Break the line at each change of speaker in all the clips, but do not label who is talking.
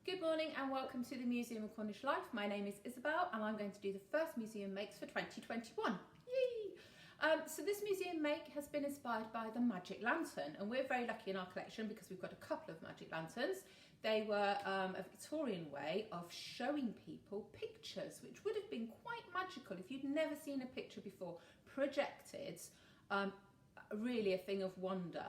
Good morning and welcome to the Museum of Cornish Life. My name is Isabel and I'm going to do the first museum makes for 2021. Yay! So this museum make has been inspired by the magic lantern, and we're very lucky in our collection because we've got a couple of magic lanterns. They were a Victorian way of showing people pictures, which would have been quite magical if you'd never seen a picture before, projected, really a thing of wonder.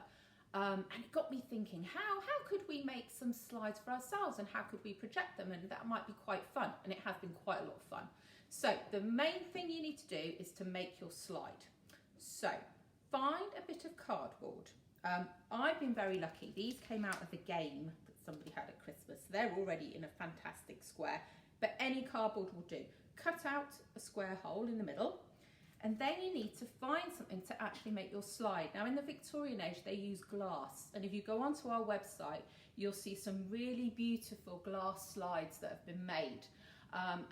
And it got me thinking, how could we make some slides for ourselves and how could we project them, and that might be quite fun, and it has been quite a lot of fun. So the main thing you need to do is to make your slide. So find a bit of cardboard. I've been very lucky. These came out of a game that somebody had at Christmas. They're already in a fantastic square, but any cardboard will do. Cut out a square hole in the middle. And then you need to find something to actually make your slide. Now in the Victorian age, they use glass. And if you go onto our website, you'll see some really beautiful glass slides that have been made.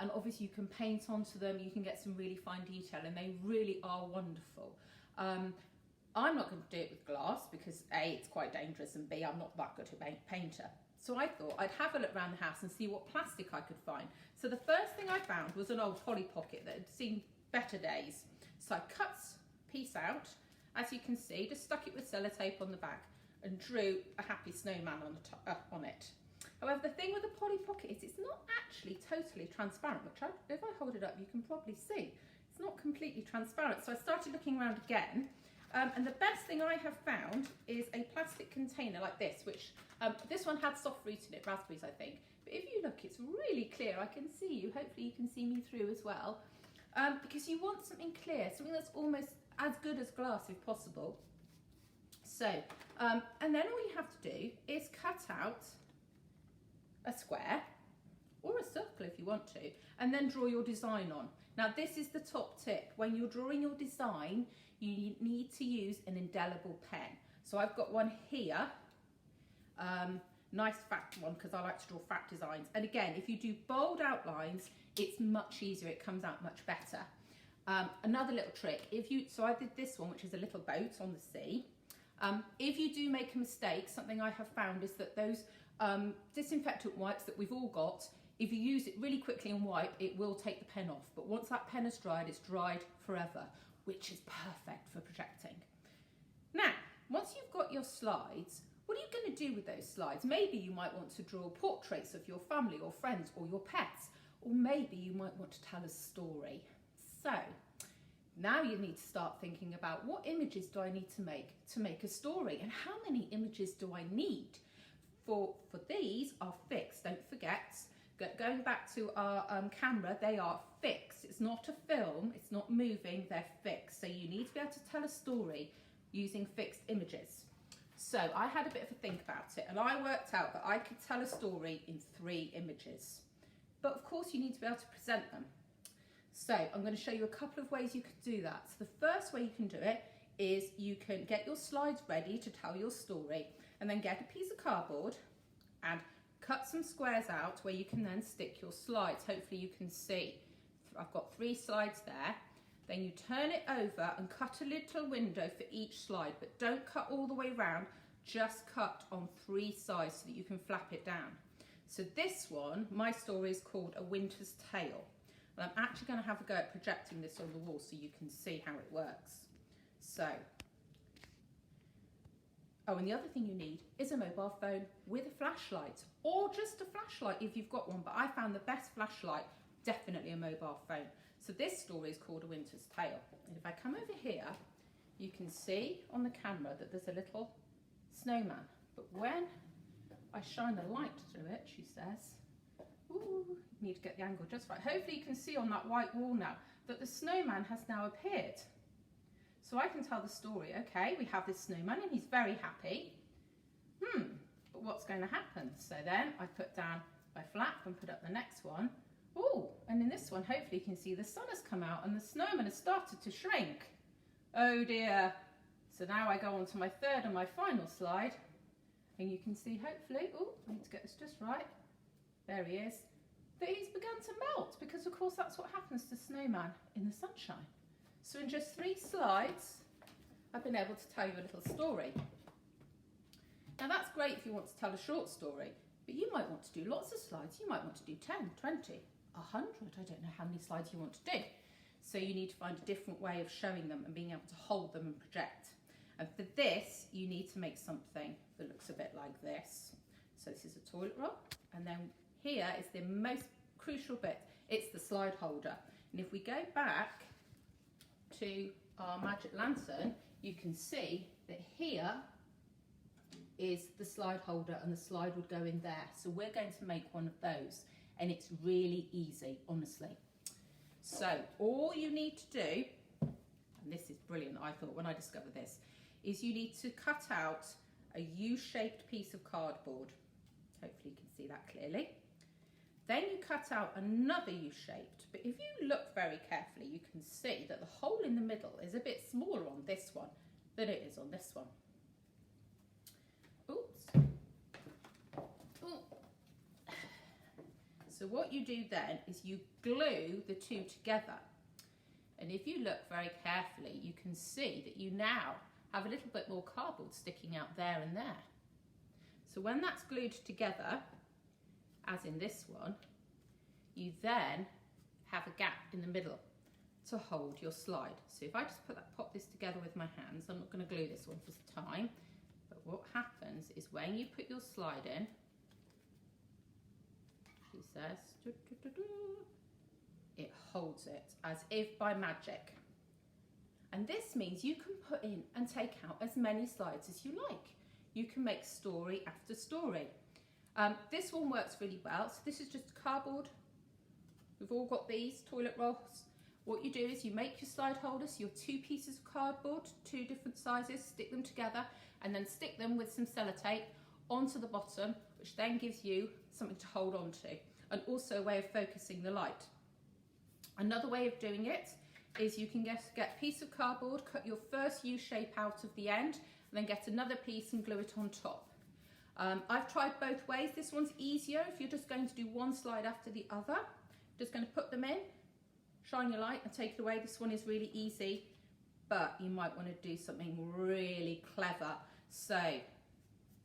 And obviously you can paint onto them, you can get some really fine detail, and they really are wonderful. I'm not going to do it with glass because A, it's quite dangerous, and B, I'm not that good a painter. So I thought I'd have a look around the house and see what plastic I could find. So the first thing I found was an old Polly Pocket that had seen better days. So I cut a piece out, as you can see, just stuck it with sellotape on the back and drew a happy snowman on the top, on it. However, the thing with the Polly Pocket is it's not actually totally transparent, which if I hold it up you can probably see. It's not completely transparent, so I started looking around again, and the best thing I have found is a plastic container like this, which this one had soft fruit in it, raspberries I think, but if you look it's really clear. I can see you, hopefully you can see me through as well. Because you want something clear, something that's almost as good as glass if possible. So, and then all you have to do is cut out a square or a circle if you want to, and then draw your design on. Now this is the top tip. When you're drawing your design, you need to use an indelible pen. So I've got one here, nice fat one because I like to draw fat designs. And again, if you do bold outlines, it's much easier, it comes out much better. Another little trick, so I did this one, which is a little boat on the sea. If you do make a mistake, something I have found is that those disinfectant wipes that we've all got, if you use it really quickly and wipe, it will take the pen off. But once that pen is dried, it's dried forever, which is perfect for projecting. Now, once you've got your slides, what are you going to do with those slides? Maybe you might want to draw portraits of your family or friends or your pets. Or maybe you might want to tell a story. So now you need to start thinking about what images do I need to make a story, and how many images do I need? For these are fixed, don't forget. Going back to our camera, they are fixed. It's not a film, it's not moving, they're fixed. So you need to be able to tell a story using fixed images. So I had a bit of a think about it, and I worked out that I could tell a story in 3 images. But of course you need to be able to present them. So I'm going to show you a couple of ways you could do that. So the first way you can do it is you can get your slides ready to tell your story, and then get a piece of cardboard and cut some squares out where you can then stick your slides. Hopefully you can see. I've got 3 slides there. Then you turn it over and cut a little window for each slide, but don't cut all the way round, just cut on 3 sides so that you can flap it down. So this one, my story is called A Winter's Tale. And I'm actually going to have a go at projecting this on the wall so you can see how it works. So, oh, and the other thing you need is a mobile phone with a flashlight, or just a flashlight if you've got one, but I found the best flashlight, definitely a mobile phone. So this story is called A Winter's Tale. And if I come over here, you can see on the camera that there's a little snowman. But when I shine the light through it, she says, ooh, need to get the angle just right. Hopefully you can see on that white wall now that the snowman has now appeared. So I can tell the story. Okay, we have this snowman and he's very happy. But what's going to happen? So then I put down my flap and put up the next one. Oh, and in this one, hopefully you can see the sun has come out and the snowman has started to shrink. Oh dear. So now I go on to my third and my final slide. And you can see, hopefully, oh, I need to get this just right. There he is. That he's begun to melt, because of course that's what happens to snowman in the sunshine. So in just 3 slides, I've been able to tell you a little story. Now that's great if you want to tell a short story, But you might want to do lots of slides. You might want to do 10, 20, 100. I don't know how many slides you want to do. So you need to find a different way of showing them and being able to hold them and project. And for this, you need to make something that looks a bit like this. So this is a toilet roll. And then here is the most crucial bit. It's the slide holder. And if we go back to our magic lantern, you can see that here is the slide holder and the slide would go in there. So we're going to make one of those, and it's really easy, honestly. So all you need to do, and this is brilliant, I thought when I discovered this, is you need to cut out a U-shaped piece of cardboard. Hopefully you can see that clearly. Then you cut out another U-shaped, but if you look very carefully, you can see that the hole in the middle is a bit smaller on this one than it is on this one. Oops. Ooh. So what you do then is you glue the two together. And if you look very carefully, you can see that you now have a little bit more cardboard sticking out there and there. So when that's glued together, as in this one, you then have a gap in the middle to hold your slide. So if I just pop this together with my hands, I'm not going to glue this one for time, but what happens is when you put your slide in, she says, it holds it as if by magic. And this means you can put in and take out as many slides as you like. You can make story after story. This one works really well. So this is just cardboard. We've all got these toilet rolls. What you do is you make your slide holders, your two pieces of cardboard, two different sizes, stick them together, and then stick them with some sellotape onto the bottom, which then gives you something to hold on to, and also a way of focusing the light. Another way of doing it is you can get a piece of cardboard, cut your first U shape out of the end, and then get another piece and glue it on top. I've tried both ways. This one's easier if you're just going to do one slide after the other. Just going to put them in, shine your light and take it away. This one is really easy, but you might want to do something really clever. So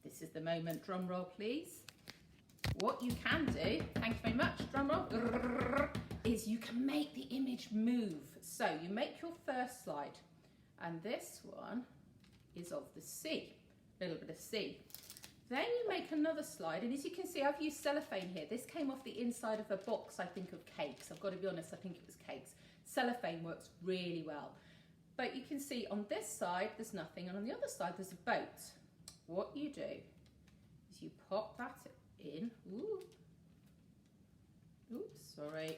this is the moment, drum roll please. What you can do, thank you very much, drum roll, is you can make the image move. So you make your first slide, and this one is of the sea, a little bit of sea. Then you make another slide, and as you can see, I've used cellophane here. This came off the inside of a box, I think, of cakes. I've got to be honest, I think it was cakes. Cellophane works really well. But you can see on this side, there's nothing, and on the other side, there's a boat. What you do is you pop that in. Ooh. Oops, sorry.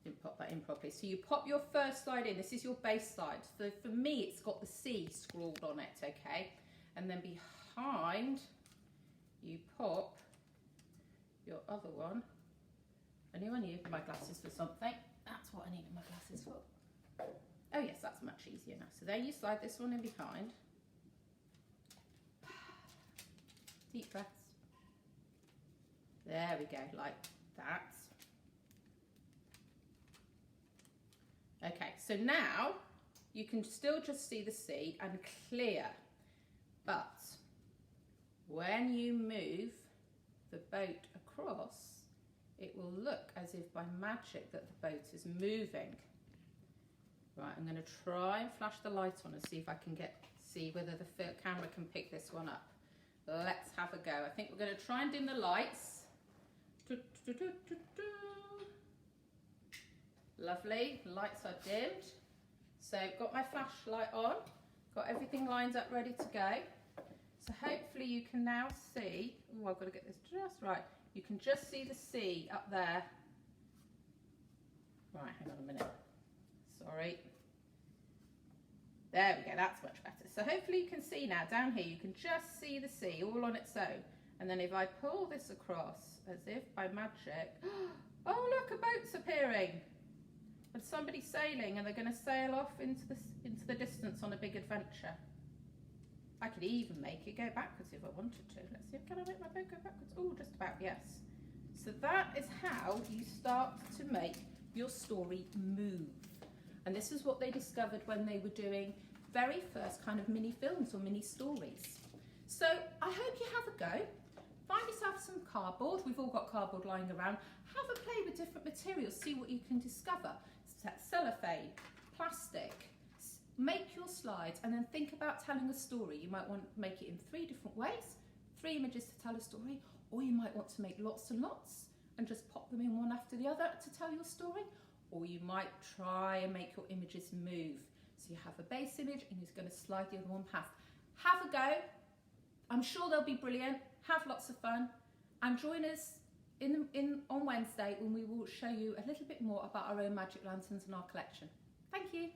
Didn't pop that in properly. So you pop your first slide in. This is your base slide. So for me, it's got the sea scrawled on it, okay? And then behind, you pop your other one. Anyone need my glasses for something? That's what I needed my glasses for. Oh yes, that's much easier now. So there you slide this one in behind. Deep breaths. There we go, like that. Okay, so now you can still just see the sea and clear. But when you move the boat across, it will look as if by magic that the boat is moving. Right, I'm going to try and flash the light on and see if I can see whether the camera can pick this one up. Let's have a go. I think we're going to try and dim the lights. Lovely, lights are dimmed. So I've got my flashlight on, got everything lined up ready to go. So hopefully you can now see, oh, I've got to get this just right. You can just see the sea up there. Right, hang on a minute. Sorry. There we go, that's much better. So hopefully you can see now, down here, you can just see the sea all on its own. And then if I pull this across, as if by magic, oh look, a boat's appearing. And somebody's sailing, and they're going to sail off into the distance on a big adventure. I could even make it go backwards if I wanted to. Let's see, can I make my boat go backwards? Oh, just about, yes. So that is how you start to make your story move. And this is what they discovered when they were doing very first kind of mini films or mini stories. So I hope you have a go. some cardboard. We've all got cardboard lying around. Have a play with different materials, see what you can discover. Cellophane, plastic. Make your slides and then think about telling a story. You might want to make it in 3 different ways, 3 images to tell a story, or you might want to make lots and lots and just pop them in one after the other to tell your story, or you might try and make your images move. So you have a base image and you're going to slide the other one past. Have a go. I'm sure they'll be brilliant. Have lots of fun and join us on Wednesday when we will show you a little bit more about our own magic lanterns and our collection. Thank you.